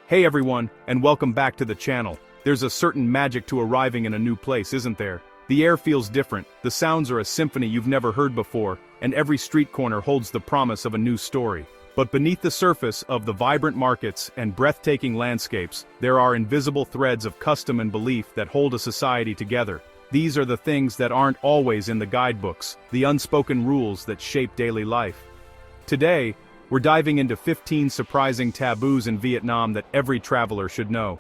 Hey everyone, and welcome back to the channel. There's a certain magic to arriving in a new place, isn't there? The air feels different, the sounds are a symphony you've never heard before, and every street corner holds the promise of a new story. But beneath the surface of the vibrant markets and breathtaking landscapes, there are invisible threads of custom and belief that hold a society together. These are the things that aren't always in the guidebooks, the unspoken rules that shape daily life. Today, we're diving into 15 surprising taboos in Vietnam that every traveler should know.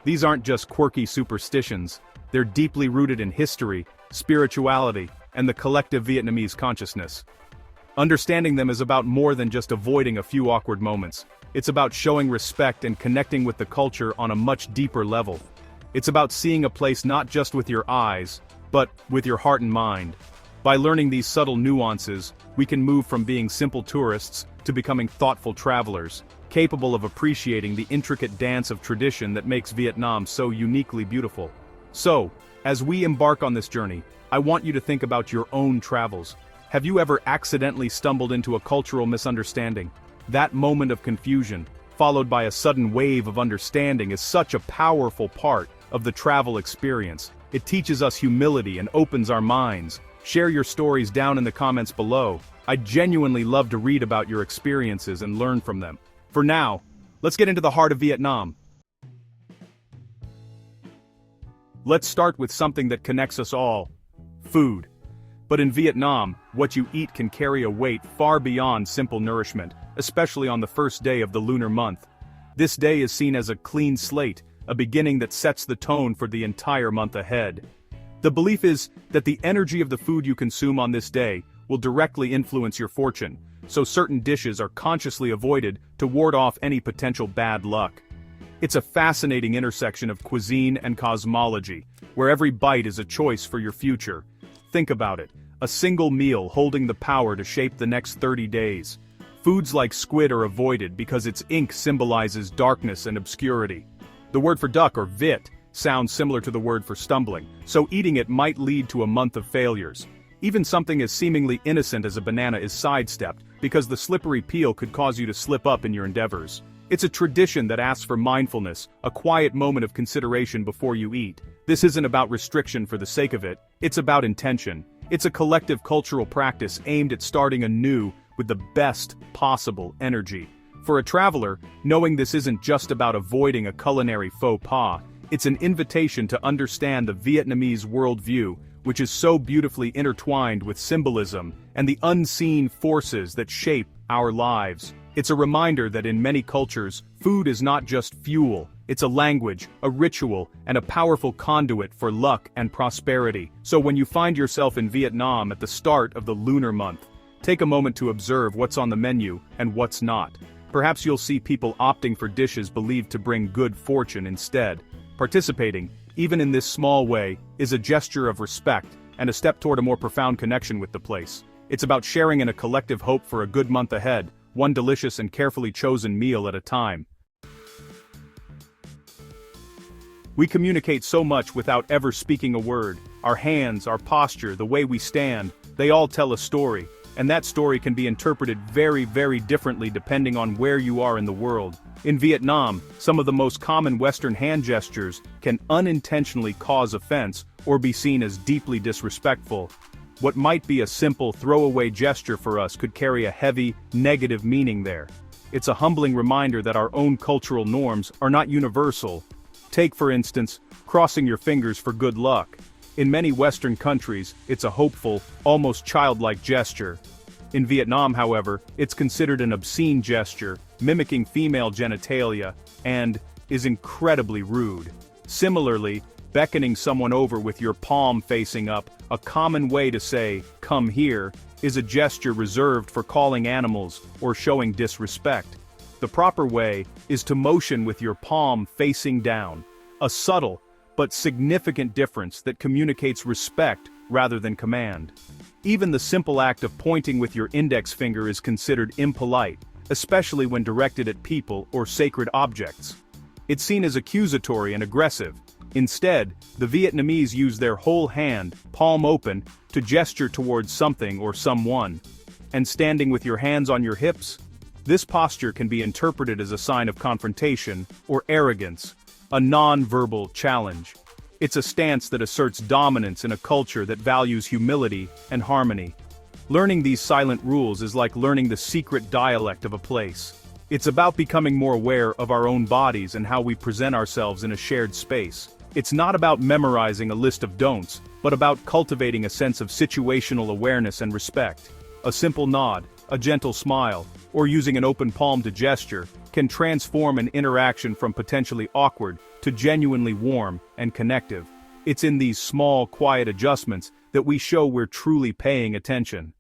These aren't just quirky superstitions, they're deeply rooted in history, spirituality, and the collective Vietnamese consciousness. Understanding them is about more than just avoiding a few awkward moments. It's about showing respect and connecting with the culture on a much deeper level. It's about seeing a place not just with your eyes, but with your heart and mind. By learning these subtle nuances, we can move from being simple tourists to becoming thoughtful travelers, capable of appreciating the intricate dance of tradition that makes Vietnam so uniquely beautiful. So, as we embark on this journey, I want you to think about your own travels. Have you ever accidentally stumbled into a cultural misunderstanding? That moment of confusion, followed by a sudden wave of understanding, is such a powerful part of the travel experience. It teaches us humility and opens our minds. Share your stories down in the comments below. I'd genuinely love to read about your experiences and learn from them. For now, let's get into the heart of Vietnam. Let's start with something that connects us all: food. But in Vietnam, what you eat can carry a weight far beyond simple nourishment, especially on the first day of the lunar month. This day is seen as a clean slate, a beginning that sets the tone for the entire month ahead. The belief is that the energy of the food you consume on this day will directly influence your fortune, so certain dishes are consciously avoided to ward off any potential bad luck. It's a fascinating intersection of cuisine and cosmology, where every bite is a choice for your future. Think about it, a single meal holding the power to shape the next 30 days. Foods like squid are avoided because its ink symbolizes darkness and obscurity. The word for duck, or vit, sounds similar to the word for stumbling, so eating it might lead to a month of failures. Even something as seemingly innocent as a banana is sidestepped, because the slippery peel could cause you to slip up in your endeavors. It's a tradition that asks for mindfulness, a quiet moment of consideration before you eat. This isn't about restriction for the sake of it, it's about intention. It's a collective cultural practice aimed at starting anew with the best possible energy. For a traveler, knowing this isn't just about avoiding a culinary faux pas, it's an invitation to understand the Vietnamese worldview, which is so beautifully intertwined with symbolism and the unseen forces that shape our lives. It's a reminder that in many cultures, food is not just fuel, it's a language, a ritual, and a powerful conduit for luck and prosperity. So when you find yourself in Vietnam at the start of the lunar month, take a moment to observe what's on the menu and what's not. Perhaps you'll see people opting for dishes believed to bring good fortune instead. Participating, even in this small way, is a gesture of respect and a step toward a more profound connection with the place. It's about sharing in a collective hope for a good month ahead, one delicious and carefully chosen meal at a time. We communicate so much without ever speaking a word. Our hands, our posture, the way we stand, they all tell a story, and that story can be interpreted very, very differently depending on where you are in the world. In Vietnam, some of the most common Western hand gestures can unintentionally cause offense or be seen as deeply disrespectful. What might be a simple throwaway gesture for us could carry a heavy, negative meaning there. It's a humbling reminder that our own cultural norms are not universal. Take, for instance, crossing your fingers for good luck. In many Western countries, it's a hopeful, almost childlike gesture. In Vietnam, however, it's considered an obscene gesture, mimicking female genitalia, and is incredibly rude. Similarly, beckoning someone over with your palm facing up, a common way to say, "come here," is a gesture reserved for calling animals or showing disrespect. The proper way is to motion with your palm facing down, a subtle but significant difference that communicates respect rather than command. Even the simple act of pointing with your index finger is considered impolite, especially when directed at people or sacred objects. It's seen as accusatory and aggressive. Instead, the Vietnamese use their whole hand, palm open, to gesture towards something or someone. And standing with your hands on your hips? This posture can be interpreted as a sign of confrontation or arrogance, a non-verbal challenge. It's a stance that asserts dominance in a culture that values humility and harmony. Learning these silent rules is like learning the secret dialect of a place. It's about becoming more aware of our own bodies and how we present ourselves in a shared space. It's not about memorizing a list of don'ts, but about cultivating a sense of situational awareness and respect. A simple nod, a gentle smile, or using an open palm to gesture, can transform an interaction from potentially awkward to genuinely warm and connective. It's in these small, quiet adjustments that we show we're truly paying attention.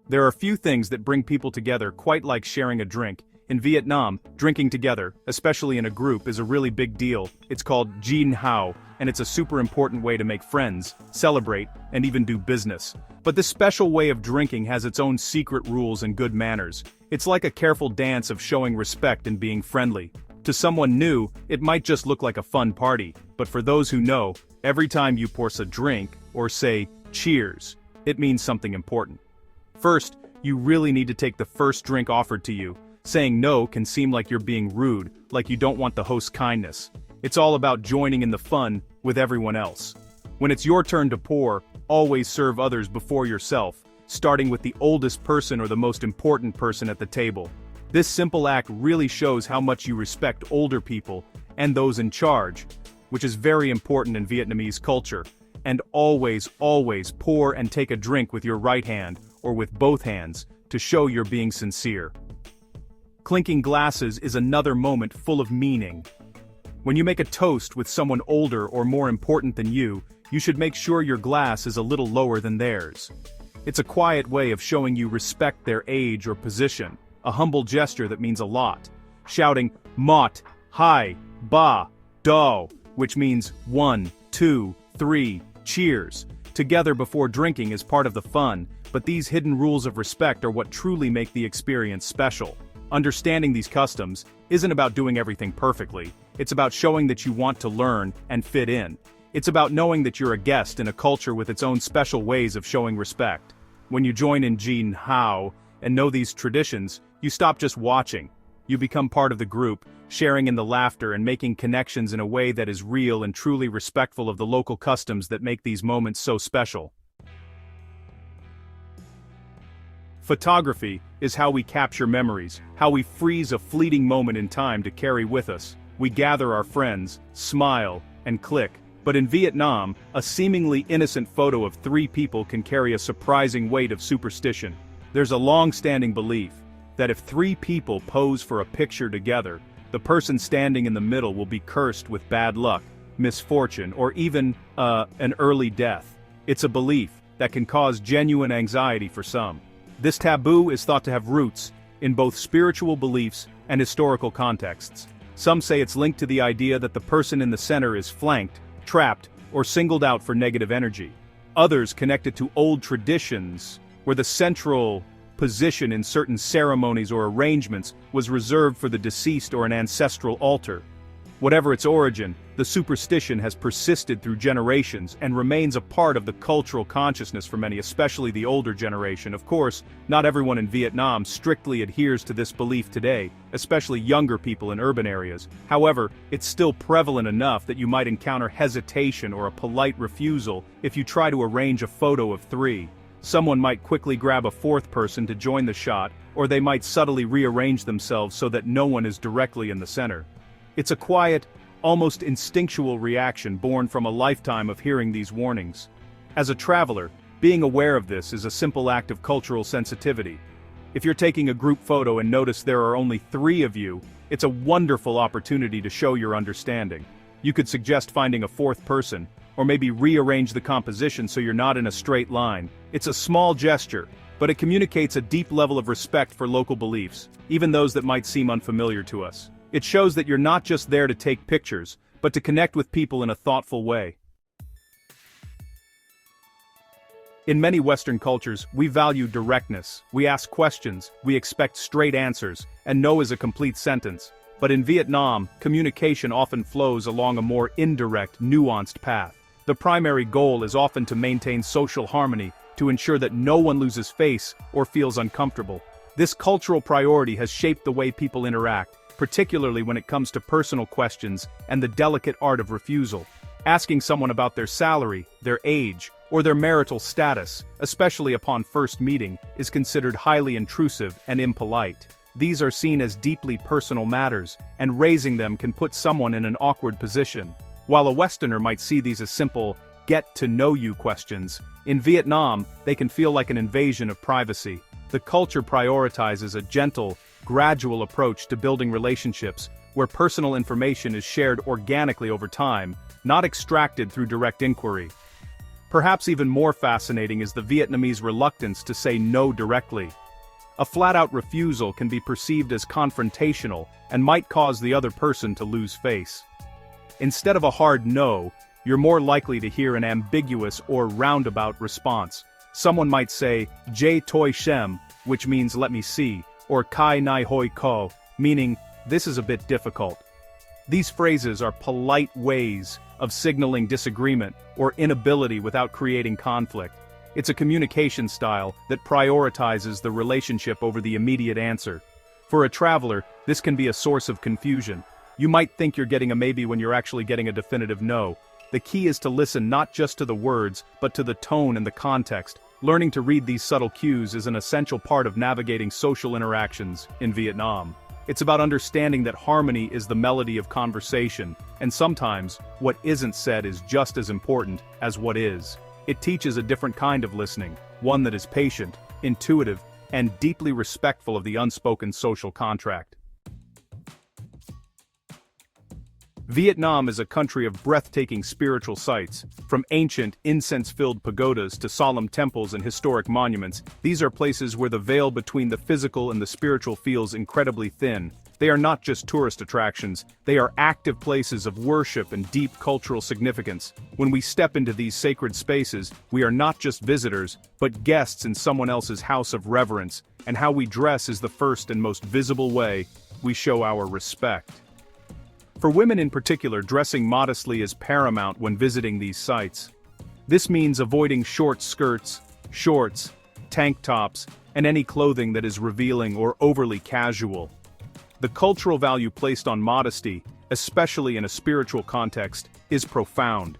There are few things that bring people together quite like sharing a drink. In Vietnam, drinking together, especially in a group, is a really big deal. It's called Gin Hao, and it's a super important way to make friends, celebrate, and even do business. But this special way of drinking has its own secret rules and good manners. It's like a careful dance of showing respect and being friendly. To someone new, it might just look like a fun party, but for those who know, every time you pour a drink, or say, cheers, it means something important. First, you really need to take the first drink offered to you. Saying no can seem like you're being rude, like you don't want the host's kindness. It's all about joining in the fun with everyone else. When it's your turn to pour, always serve others before yourself, starting with the oldest person or the most important person at the table. This simple act really shows how much you respect older people and those in charge, which is very important in Vietnamese culture. And always pour and take a drink with your right hand, or with both hands, to show you're being sincere. Clinking glasses is another moment full of meaning. When you make a toast with someone older or more important than you should make sure your glass is a little lower than theirs. It's a quiet way of showing you respect their age or position, a humble gesture that means a lot. Shouting, Mot, Hai, Ba, Do, which means 1, 2, 3, cheers, together before drinking is part of the fun, but these hidden rules of respect are what truly make the experience special. Understanding these customs isn't about doing everything perfectly, it's about showing that you want to learn and fit in. It's about knowing that you're a guest in a culture with its own special ways of showing respect. When you join in Jin Hao and know these traditions, you stop just watching. You become part of the group, sharing in the laughter and making connections in a way that is real and truly respectful of the local customs that make these moments so special. Photography is how we capture memories, how we freeze a fleeting moment in time to carry with us. We gather our friends, smile, and click. But in Vietnam, a seemingly innocent photo of 3 people can carry a surprising weight of superstition. There's a long-standing belief that if 3 people pose for a picture together, the person standing in the middle will be cursed with bad luck, misfortune, or even, an early death. It's a belief that can cause genuine anxiety for some. This taboo is thought to have roots in both spiritual beliefs and historical contexts. Some say it's linked to the idea that the person in the center is flanked, trapped, or singled out for negative energy. Others connect it to old traditions, where the central position in certain ceremonies or arrangements was reserved for the deceased or an ancestral altar. Whatever its origin, the superstition has persisted through generations and remains a part of the cultural consciousness for many, especially the older generation. Of course, not everyone in Vietnam strictly adheres to this belief today, especially younger people in urban areas. However, it's still prevalent enough that you might encounter hesitation or a polite refusal if you try to arrange a photo of 3. Someone might quickly grab a 4th person to join the shot, or they might subtly rearrange themselves so that no one is directly in the center. It's a quiet, almost instinctual reaction born from a lifetime of hearing these warnings. As a traveler, being aware of this is a simple act of cultural sensitivity. If you're taking a group photo and notice there are only 3 of you, it's a wonderful opportunity to show your understanding. You could suggest finding a 4th person, or maybe rearrange the composition so you're not in a straight line. It's a small gesture, but it communicates a deep level of respect for local beliefs, even those that might seem unfamiliar to us. It shows that you're not just there to take pictures, but to connect with people in a thoughtful way. In many Western cultures, we value directness. We ask questions, we expect straight answers, and no is a complete sentence. But in Vietnam, communication often flows along a more indirect, nuanced path. The primary goal is often to maintain social harmony, to ensure that no one loses face or feels uncomfortable. This cultural priority has shaped the way people interact, particularly when it comes to personal questions and the delicate art of refusal. Asking someone about their salary, their age, or their marital status, especially upon first meeting, is considered highly intrusive and impolite. These are seen as deeply personal matters, and raising them can put someone in an awkward position. While a Westerner might see these as simple, get-to-know-you questions, in Vietnam, they can feel like an invasion of privacy. The culture prioritizes a gentle, gradual approach to building relationships, where personal information is shared organically over time, not extracted through direct inquiry. Perhaps even more fascinating is the Vietnamese reluctance to say no directly. A flat-out refusal can be perceived as confrontational and might cause the other person to lose face. Instead of a hard no, you're more likely to hear an ambiguous or roundabout response. Someone might say, "Jay toi shem," which means "let me see," or "Kai nai hoi ko," meaning, "this is a bit difficult." These phrases are polite ways of signaling disagreement or inability without creating conflict. It's a communication style that prioritizes the relationship over the immediate answer. For a traveler, this can be a source of confusion. You might think you're getting a maybe when you're actually getting a definitive no. The key is to listen not just to the words, but to the tone and the context. Learning to read these subtle cues is an essential part of navigating social interactions in Vietnam. It's about understanding that harmony is the melody of conversation, and sometimes, what isn't said is just as important as what is. It teaches a different kind of listening, one that is patient, intuitive, and deeply respectful of the unspoken social contract. Vietnam is a country of breathtaking spiritual sights. From ancient, incense-filled pagodas to solemn temples and historic monuments, these are places where the veil between the physical and the spiritual feels incredibly thin. They are not just tourist attractions, they are active places of worship and deep cultural significance. When we step into these sacred spaces, we are not just visitors, but guests in someone else's house of reverence, and how we dress is the first and most visible way we show our respect. For women in particular, dressing modestly is paramount when visiting these sites. This means avoiding short skirts, shorts, tank tops, and any clothing that is revealing or overly casual. The cultural value placed on modesty, especially in a spiritual context, is profound.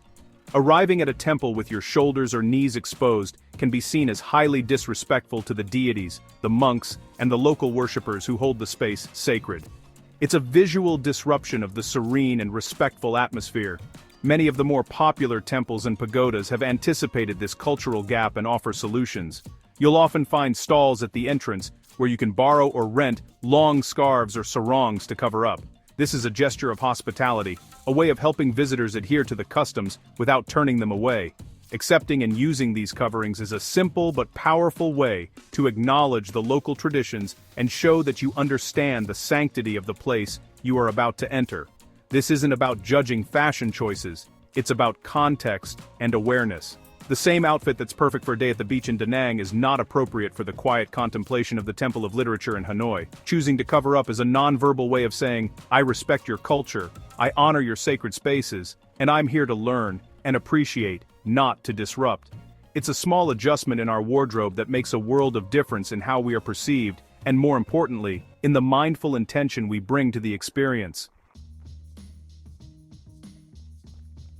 Arriving at a temple with your shoulders or knees exposed can be seen as highly disrespectful to the deities, the monks, and the local worshippers who hold the space sacred. It's a visual disruption of the serene and respectful atmosphere. Many of the more popular temples and pagodas have anticipated this cultural gap and offer solutions. You'll often find stalls at the entrance where you can borrow or rent long scarves or sarongs to cover up. This is a gesture of hospitality, a way of helping visitors adhere to the customs without turning them away. Accepting and using these coverings is a simple but powerful way to acknowledge the local traditions and show that you understand the sanctity of the place you are about to enter. This isn't about judging fashion choices, it's about context and awareness. The same outfit that's perfect for a day at the beach in Da Nang is not appropriate for the quiet contemplation of the Temple of Literature in Hanoi. Choosing to cover up is a non-verbal way of saying, "I respect your culture, I honor your sacred spaces, and I'm here to learn and appreciate, not to disrupt." It's a small adjustment in our wardrobe that makes a world of difference in how we are perceived, and more importantly, in the mindful intention we bring to the experience.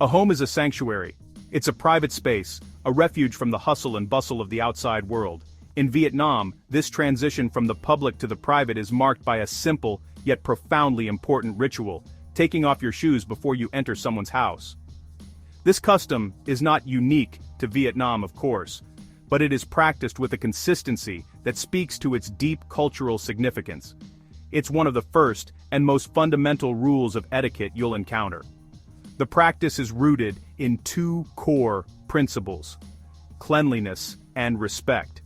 A home is a sanctuary. It's a private space, a refuge from the hustle and bustle of the outside world. In Vietnam, this transition from the public to the private is marked by a simple, yet profoundly important ritual: taking off your shoes before you enter someone's house. This custom is not unique to Vietnam, of course, but it is practiced with a consistency that speaks to its deep cultural significance. It's one of the first and most fundamental rules of etiquette you'll encounter. The practice is rooted in two core principles: cleanliness and respect.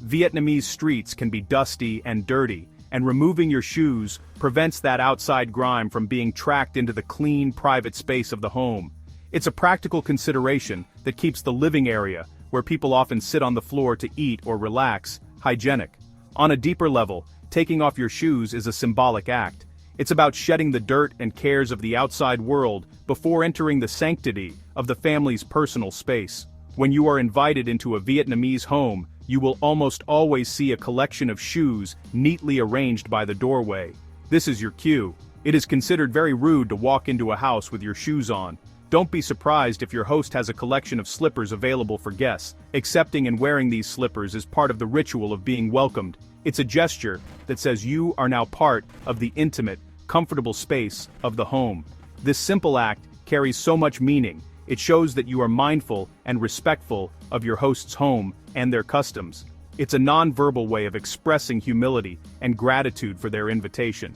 Vietnamese streets can be dusty and dirty, and removing your shoes prevents that outside grime from being tracked into the clean, private space of the home. It's a practical consideration that keeps the living area, where people often sit on the floor to eat or relax, hygienic. On a deeper level, taking off your shoes is a symbolic act. It's about shedding the dirt and cares of the outside world before entering the sanctity of the family's personal space. When you are invited into a Vietnamese home, you will almost always see a collection of shoes neatly arranged by the doorway. This is your cue. It is considered very rude to walk into a house with your shoes on. Don't be surprised if your host has a collection of slippers available for guests. Accepting and wearing these slippers is part of the ritual of being welcomed. It's a gesture that says you are now part of the intimate, comfortable space of the home. This simple act carries so much meaning. It shows that you are mindful and respectful of your host's home and their customs. It's a non-verbal way of expressing humility and gratitude for their invitation.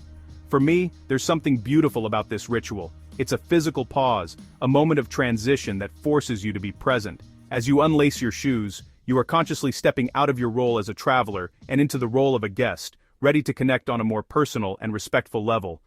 For me, there's something beautiful about this ritual. It's a physical pause, a moment of transition that forces you to be present. As you unlace your shoes, you are consciously stepping out of your role as a traveler and into the role of a guest, ready to connect on a more personal and respectful level.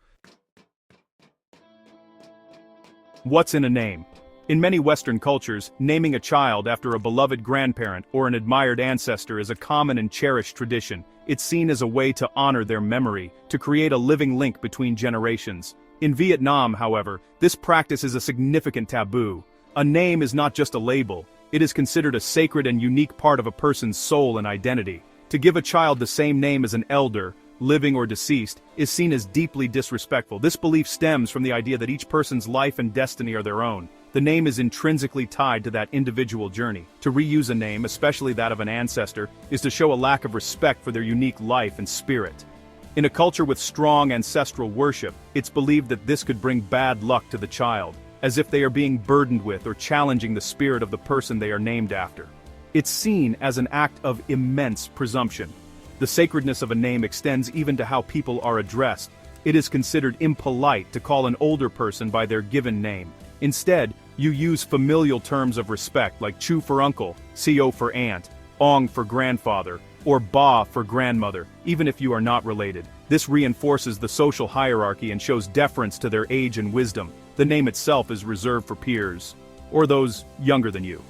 What's in a name? In many Western cultures, naming a child after a beloved grandparent or an admired ancestor is a common and cherished tradition. It's seen as a way to honor their memory, to create a living link between generations. In Vietnam, however, this practice is a significant taboo. A name is not just a label. It is considered a sacred and unique part of a person's soul and identity. To give a child the same name as an elder, living or deceased, is seen as deeply disrespectful. This belief stems from the idea that each person's life and destiny are their own. The name is intrinsically tied to that individual journey. To reuse a name, especially that of an ancestor, is to show a lack of respect for their unique life and spirit. In a culture with strong ancestral worship, it's believed that this could bring bad luck to the child, as if they are being burdened with or challenging the spirit of the person they are named after. It's seen as an act of immense presumption. The sacredness of a name extends even to how people are addressed. It is considered impolite to call an older person by their given name. Instead, you use familial terms of respect like Chu for uncle, Sio for aunt, Ong for grandfather, or Ba for grandmother, even if you are not related. This reinforces the social hierarchy and shows deference to their age and wisdom. The name itself is reserved for peers, or those younger than you.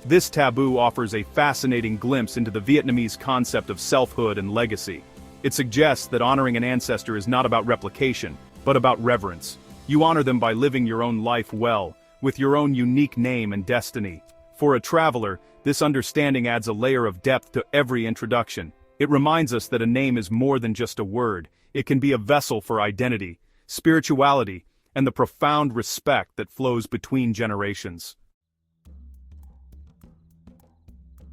This taboo offers a fascinating glimpse into the Vietnamese concept of selfhood and legacy. It suggests that honoring an ancestor is not about replication, but about reverence. You honor them by living your own life well, with your own unique name and destiny. For a traveler, this understanding adds a layer of depth to every introduction. It reminds us that a name is more than just a word. It can be a vessel for identity, spirituality, and the profound respect that flows between generations.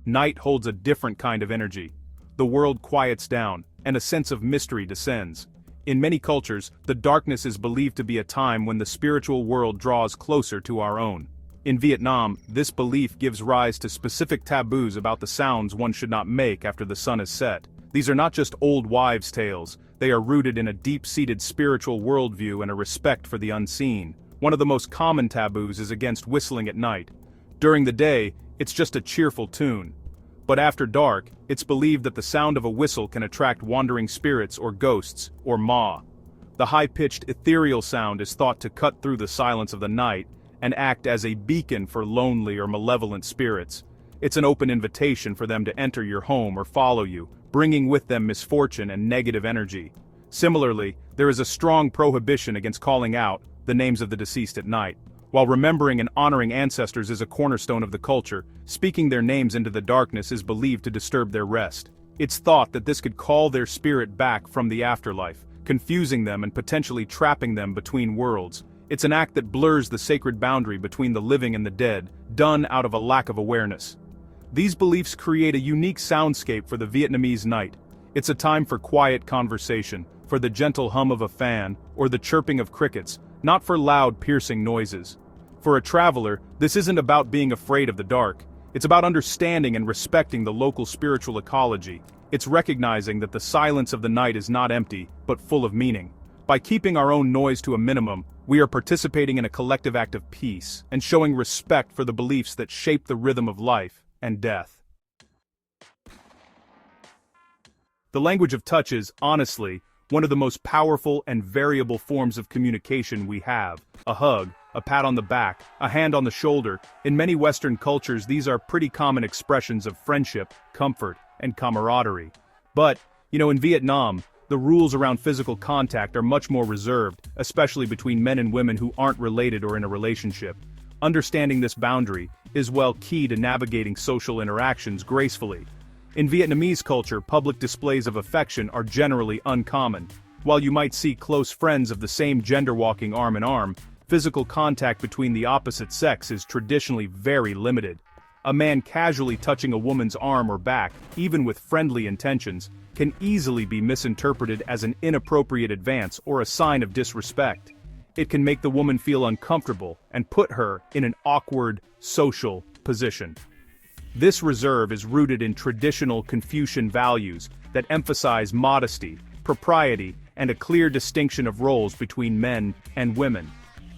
Night holds a different kind of energy. The world quiets down, and a sense of mystery descends. In many cultures, the darkness is believed to be a time when the spiritual world draws closer to our own. In Vietnam, this belief gives rise to specific taboos about the sounds one should not make after the sun is set. These are not just old wives' tales, they are rooted in a deep-seated spiritual worldview and a respect for the unseen. One of the most common taboos is against whistling at night. During the day, it's just a cheerful tune. But after dark, it's believed that the sound of a whistle can attract wandering spirits or ghosts, or Ma. The high-pitched ethereal sound is thought to cut through the silence of the night and act as a beacon for lonely or malevolent spirits. It's an open invitation for them to enter your home or follow you, bringing with them misfortune and negative energy. Similarly, there is a strong prohibition against calling out the names of the deceased at night. While remembering and honoring ancestors is a cornerstone of the culture, speaking their names into the darkness is believed to disturb their rest. It's thought that this could call their spirit back from the afterlife, confusing them and potentially trapping them between worlds. It's an act that blurs the sacred boundary between the living and the dead, done out of a lack of awareness. These beliefs create a unique soundscape for the Vietnamese night. It's a time for quiet conversation, for the gentle hum of a fan, or the chirping of crickets, not for loud, piercing noises. For a traveler, this isn't about being afraid of the dark. It's about understanding and respecting the local spiritual ecology. It's recognizing that the silence of the night is not empty, but full of meaning. By keeping our own noise to a minimum, we are participating in a collective act of peace and showing respect for the beliefs that shape the rhythm of life and death. The language of touch is, honestly, one of the most powerful and variable forms of communication we have. A hug, a pat on the back, a hand on the shoulder. In many Western cultures, these are pretty common expressions of friendship, comfort, and camaraderie. But, in Vietnam, the rules around physical contact are much more reserved, especially between men and women who aren't related or in a relationship. Understanding this boundary is key to navigating social interactions gracefully. In Vietnamese culture, public displays of affection are generally uncommon. While you might see close friends of the same gender walking arm in arm, physical contact between the opposite sex is traditionally very limited. A man casually touching a woman's arm or back, even with friendly intentions, can easily be misinterpreted as an inappropriate advance or a sign of disrespect. It can make the woman feel uncomfortable and put her in an awkward, social position. This reserve is rooted in traditional Confucian values that emphasize modesty, propriety, and a clear distinction of roles between men and women.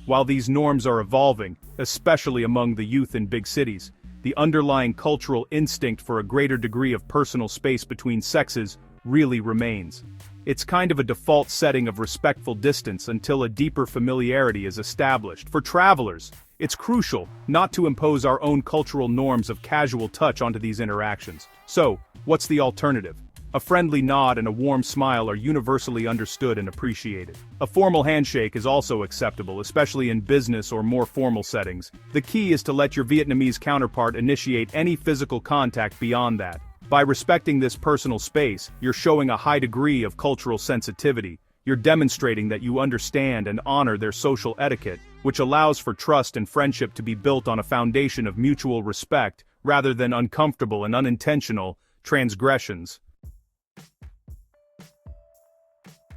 While these norms are evolving, especially among the youth in big cities, the underlying cultural instinct for a greater degree of personal space between sexes really remains. It's kind of a default setting of respectful distance until a deeper familiarity is established. For travelers, it's crucial not to impose our own cultural norms of casual touch onto these interactions. So, what's the alternative? A friendly nod and a warm smile are universally understood and appreciated. A formal handshake is also acceptable, especially in business or more formal settings. The key is to let your Vietnamese counterpart initiate any physical contact beyond that. By respecting this personal space, you're showing a high degree of cultural sensitivity. You're demonstrating that you understand and honor their social etiquette, which allows for trust and friendship to be built on a foundation of mutual respect, rather than uncomfortable and unintentional transgressions.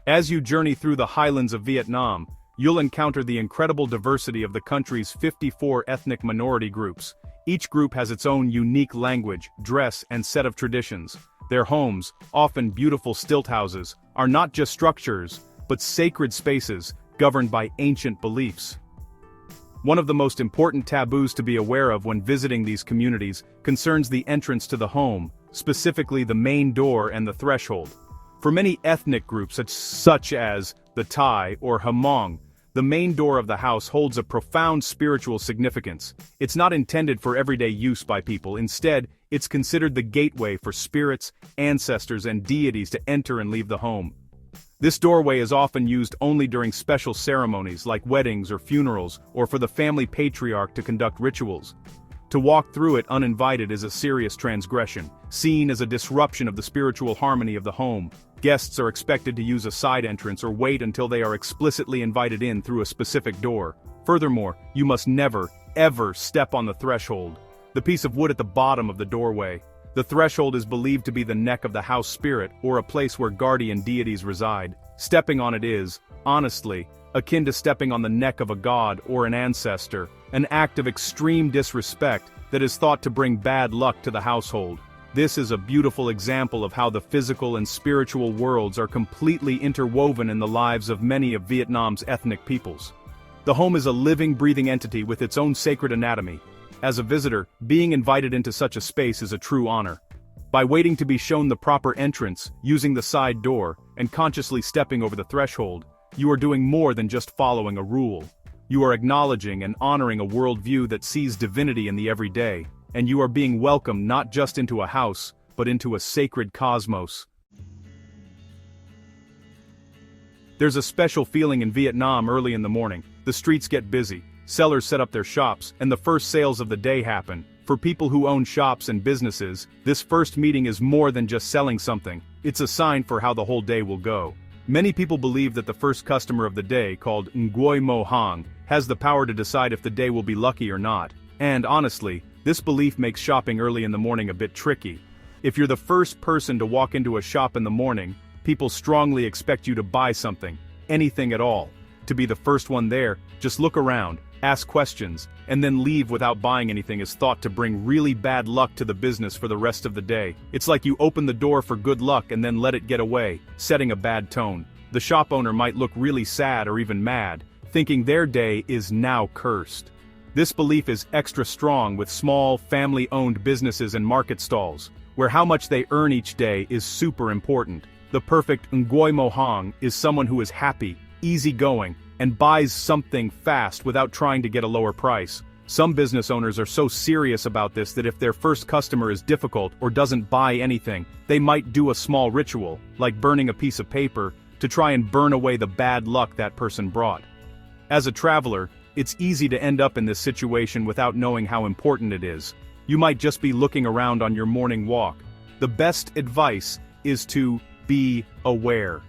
As you journey through the highlands of Vietnam, you'll encounter the incredible diversity of the country's 54 ethnic minority groups. Each group has its own unique language, dress, and set of traditions. Their homes, often beautiful stilt houses, are not just structures, but sacred spaces governed by ancient beliefs. One of the most important taboos to be aware of when visiting these communities concerns the entrance to the home, specifically the main door and the threshold. For many ethnic groups such as the Thai or Hmong, the main door of the house holds a profound spiritual significance. It's not intended for everyday use by people. Instead, it's considered the gateway for spirits, ancestors, and deities to enter and leave the home. This doorway is often used only during special ceremonies like weddings or funerals, or for the family patriarch to conduct rituals. To walk through it uninvited is a serious transgression, seen as a disruption of the spiritual harmony of the home. Guests are expected to use a side entrance or wait until they are explicitly invited in through a specific door. Furthermore, you must never, ever step on the threshold, the piece of wood at the bottom of the doorway. The threshold is believed to be the neck of the house spirit or a place where guardian deities reside. Stepping on it is, honestly, akin to stepping on the neck of a god or an ancestor, an act of extreme disrespect that is thought to bring bad luck to the household. This is a beautiful example of how the physical and spiritual worlds are completely interwoven in the lives of many of Vietnam's ethnic peoples. The home is a living, breathing entity with its own sacred anatomy. As a visitor, being invited into such a space is a true honor. By waiting to be shown the proper entrance, using the side door, and consciously stepping over the threshold, you are doing more than just following a rule. You are acknowledging and honoring a worldview that sees divinity in the everyday, and you are being welcomed not just into a house, but into a sacred cosmos. There's a special feeling in Vietnam early in the morning. The streets get busy, sellers set up their shops, and the first sales of the day happen. For people who own shops and businesses, this first meeting is more than just selling something. It's a sign for how the whole day will go. Many people believe that the first customer of the day, called Nguoi Mo Hong, has the power to decide if the day will be lucky or not. And honestly, this belief makes shopping early in the morning a bit tricky. If you're the first person to walk into a shop in the morning, people strongly expect you to buy something, anything at all. To be the first one there, just look around, ask questions, and then leave without buying anything is thought to bring really bad luck to the business for the rest of the day. It's like you open the door for good luck and then let it get away, setting a bad tone. The shop owner might look really sad or even mad, thinking their day is now cursed. This belief is extra strong with small, family-owned businesses and market stalls, where how much they earn each day is super important. The perfect Nguoi Mo Hong is someone who is happy, easygoing, and buys something fast without trying to get a lower price. Some business owners are so serious about this that if their first customer is difficult or doesn't buy anything, they might do a small ritual, like burning a piece of paper, to try and burn away the bad luck that person brought. As a traveler, It's easy to end up in this situation without knowing how important it is. You might just be looking around on your morning walk. The best advice is to be aware.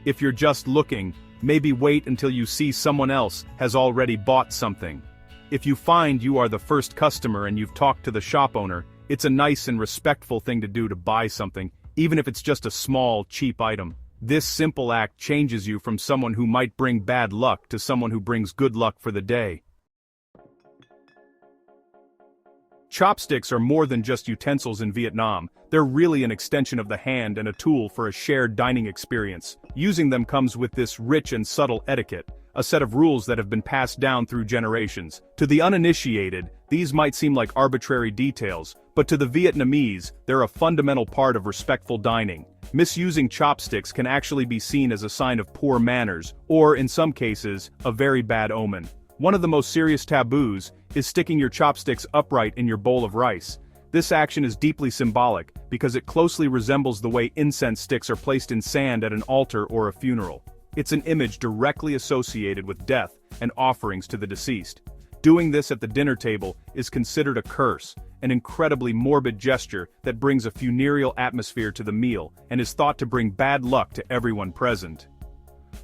If you're just looking, maybe wait until you see someone else has already bought something. If you find you are the first customer and you've talked to the shop owner, it's a nice and respectful thing to do to buy something, even if it's just a small, cheap item. This simple act changes you from someone who might bring bad luck to someone who brings good luck for the day. Chopsticks are more than just utensils in Vietnam. They're really an extension of the hand and a tool for a shared dining experience. Using them comes with this rich and subtle etiquette, a set of rules that have been passed down through generations. To the uninitiated, these might seem like arbitrary details, but to the Vietnamese, they're a fundamental part of respectful dining. Misusing chopsticks can actually be seen as a sign of poor manners, or in some cases, a very bad omen. One of the most serious taboos is sticking your chopsticks upright in your bowl of rice. This action is deeply symbolic because it closely resembles the way incense sticks are placed in sand at an altar or a funeral. It's an image directly associated with death and offerings to the deceased. Doing this at the dinner table is considered a curse, an incredibly morbid gesture that brings a funereal atmosphere to the meal and is thought to bring bad luck to everyone present.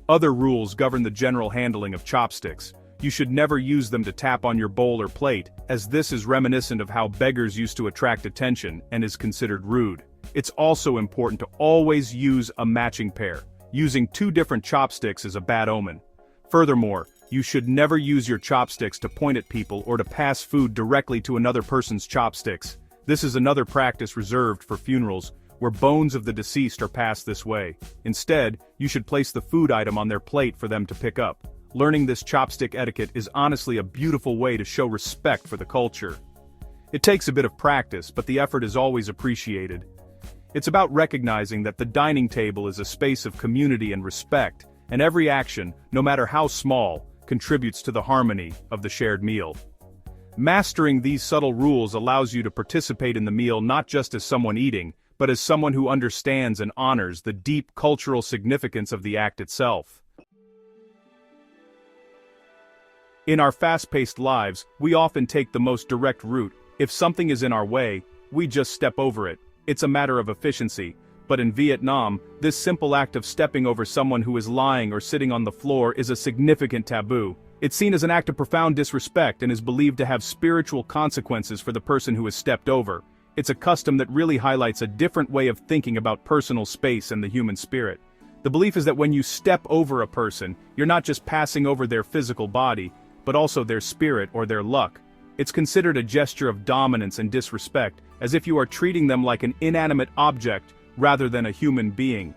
Other rules govern the general handling of chopsticks. You should never use them to tap on your bowl or plate, as this is reminiscent of how beggars used to attract attention and is considered rude. It's also important to always use a matching pair. Using two different chopsticks is a bad omen. Furthermore, you should never use your chopsticks to point at people or to pass food directly to another person's chopsticks. This is another practice reserved for funerals, where bones of the deceased are passed this way. Instead, you should place the food item on their plate for them to pick up. Learning this chopstick etiquette is honestly a beautiful way to show respect for the culture. It takes a bit of practice, but the effort is always appreciated. It's about recognizing that the dining table is a space of community and respect, and every action, no matter how small, contributes to the harmony of the shared meal. Mastering these subtle rules allows you to participate in the meal not just as someone eating, but as someone who understands and honors the deep cultural significance of the act itself. In our fast-paced lives, we often take the most direct route. If something is in our way, we just step over it. It's a matter of efficiency. But in Vietnam, this simple act of stepping over someone who is lying or sitting on the floor is a significant taboo. It's seen as an act of profound disrespect and is believed to have spiritual consequences for the person who is stepped over. It's a custom that really highlights a different way of thinking about personal space and the human spirit. The belief is that when you step over a person, you're not just passing over their physical body, but also their spirit or their luck. It's considered a gesture of dominance and disrespect, as if you are treating them like an inanimate object rather than a human being.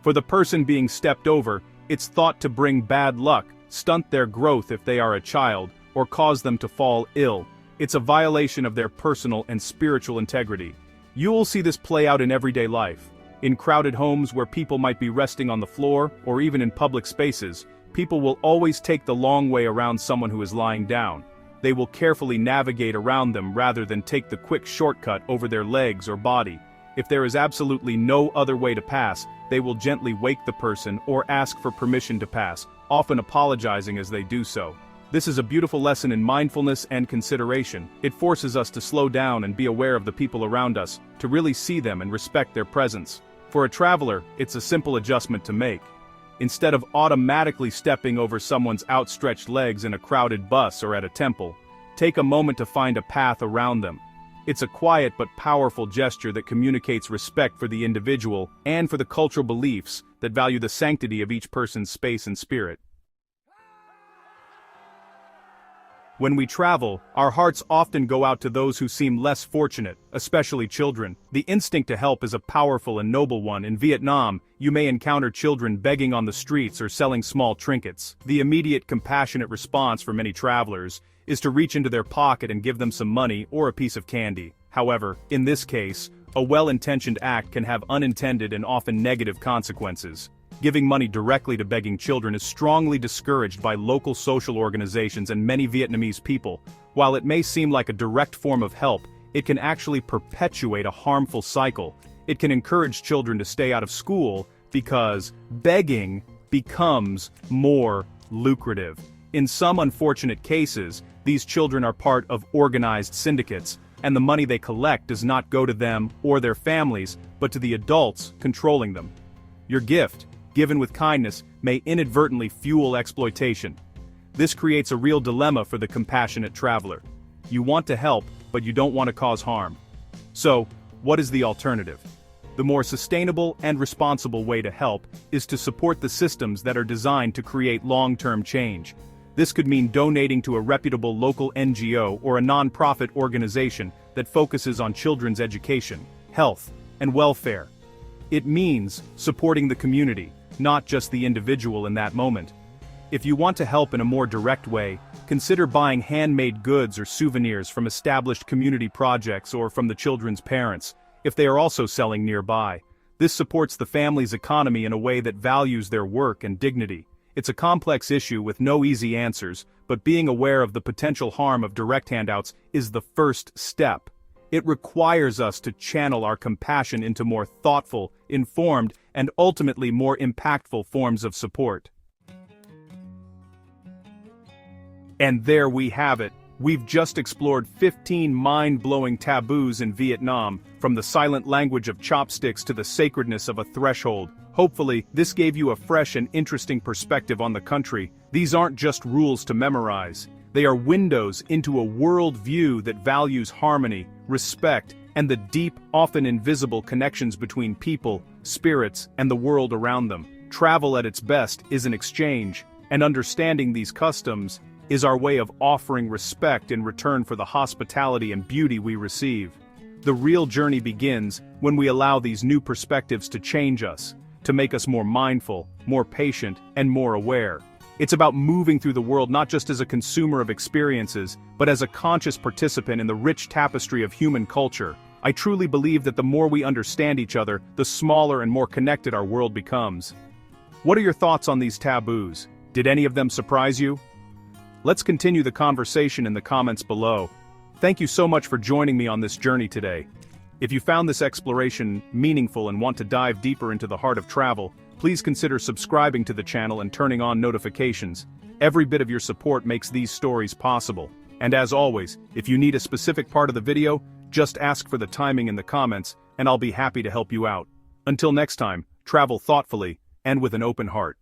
For the person being stepped over, it's thought to bring bad luck, stunt their growth if they are a child, or cause them to fall ill. It's a violation of their personal and spiritual integrity. You will see this play out in everyday life. In crowded homes where people might be resting on the floor, or even in public spaces, people will always take the long way around someone who is lying down. They will carefully navigate around them rather than take the quick shortcut over their legs or body. If there is absolutely no other way to pass, they will gently wake the person or ask for permission to pass, often apologizing as they do so. This is a beautiful lesson in mindfulness and consideration. It forces us to slow down and be aware of the people around us, to really see them and respect their presence. For a traveler, it's a simple adjustment to make. Instead of automatically stepping over someone's outstretched legs in a crowded bus or at a temple, take a moment to find a path around them. It's a quiet but powerful gesture that communicates respect for the individual and for the cultural beliefs that value the sanctity of each person's space and spirit. When we travel, our hearts often go out to those who seem less fortunate, especially children. The instinct to help is a powerful and noble one. In Vietnam, you may encounter children begging on the streets or selling small trinkets. The immediate compassionate response for many travelers is to reach into their pocket and give them some money or a piece of candy. However, in this case, a well-intentioned act can have unintended and often negative consequences. Giving money directly to begging children is strongly discouraged by local social organizations and many Vietnamese people. While it may seem like a direct form of help, it can actually perpetuate a harmful cycle. It can encourage children to stay out of school because begging becomes more lucrative. In some unfortunate cases, these children are part of organized syndicates, and the money they collect does not go to them or their families, but to the adults controlling them. Your gift, given with kindness, may inadvertently fuel exploitation. This creates a real dilemma for the compassionate traveler. You want to help, but you don't want to cause harm. So, what is the alternative? The more sustainable and responsible way to help is to support the systems that are designed to create long-term change. This could mean donating to a reputable local NGO or a non-profit organization that focuses on children's education, health, and welfare. It means supporting the community, not just the individual in that moment. If you want to help in a more direct way, consider buying handmade goods or souvenirs from established community projects or from the children's parents, if they are also selling nearby. This supports the family's economy in a way that values their work and dignity. It's a complex issue with no easy answers, but being aware of the potential harm of direct handouts is the first step. It requires us to channel our compassion into more thoughtful, informed, and ultimately more impactful forms of support. And there we have it. We've just explored 15 mind-blowing taboos in Vietnam, from the silent language of chopsticks to the sacredness of a threshold. Hopefully, this gave you a fresh and interesting perspective on the country. These aren't just rules to memorize. They are windows into a world view that values harmony, respect, and the deep, often invisible connections between people, spirits, and the world around them. Travel at its best is an exchange, and understanding these customs is our way of offering respect in return for the hospitality and beauty we receive. The real journey begins when we allow these new perspectives to change us, to make us more mindful, more patient, and more aware. It's about moving through the world not just as a consumer of experiences, but as a conscious participant in the rich tapestry of human culture. I truly believe that the more we understand each other, the smaller and more connected our world becomes. What are your thoughts on these taboos? Did any of them surprise you? Let's continue the conversation in the comments below. Thank you so much for joining me on this journey today. If you found this exploration meaningful and want to dive deeper into the heart of travel, please consider subscribing to the channel and turning on notifications. Every bit of your support makes these stories possible. And as always, if you need a specific part of the video, just ask for the timing in the comments, and I'll be happy to help you out. Until next time, travel thoughtfully and with an open heart.